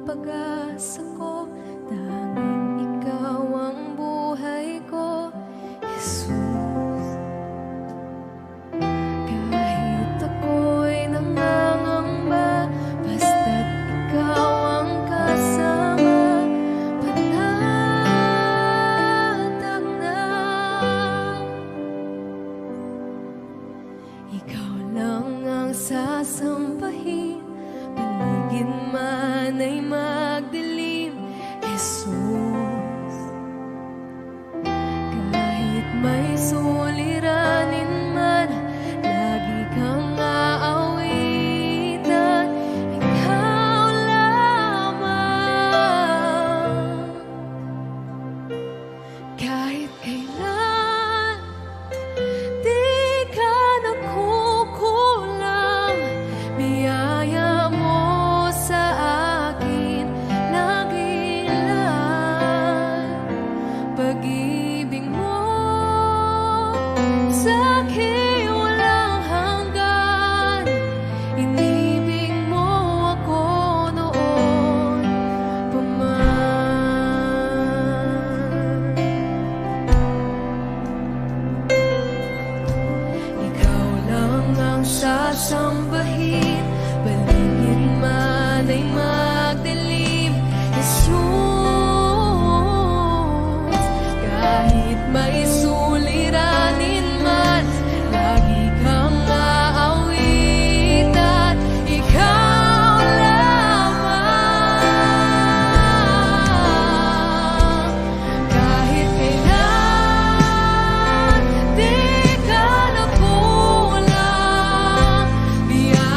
pag-asa ko, tanging ikaw ang buhay ko, Jesus. Kahit ako'y nangangamba, basta't ikaw ang kasama, panatag na. Ikaw lang ang sasampahin, paligid man ay magdilim, Jesus. Kahit may suliranin man, lagi kang aawitan, ikaw lamang. Kahit kailan, di ka nakukulang, biyaya mo sa akin lagi lang. Pag-ibig mo sa'kin walang hanggan, inibig mo ako noon pa man. Ikaw lang ang sasambahin, paligid man ay magdilim, Jesus. Kahit may suliranin man, lagi kang aawitan, ikaw lamang. Kahit kailan, di ka nakulang, biyaya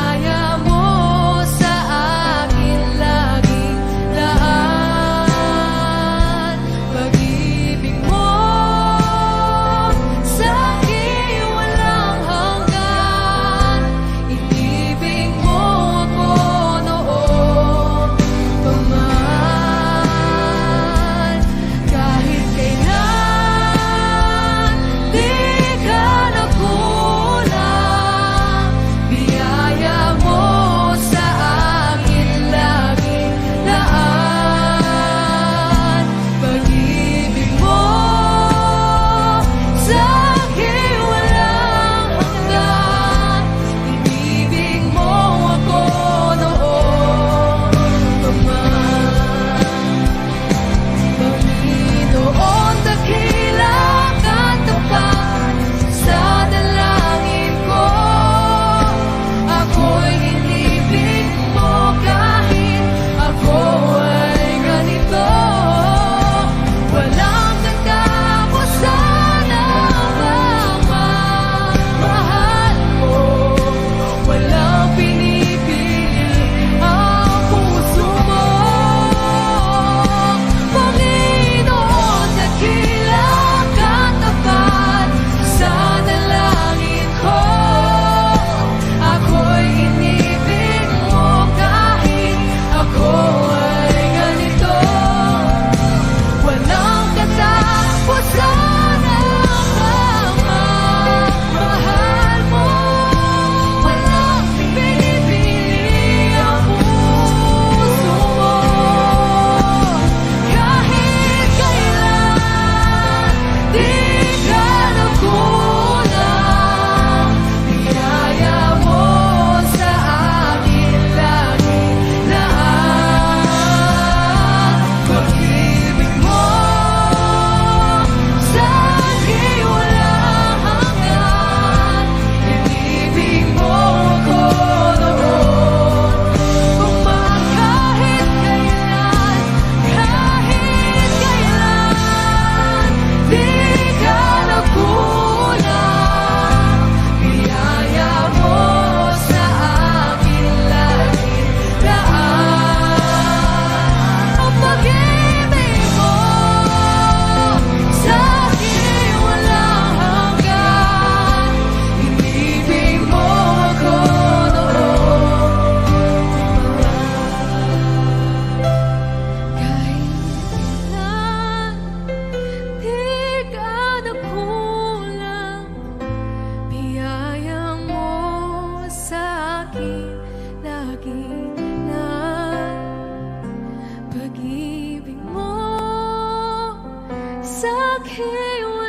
sa'kin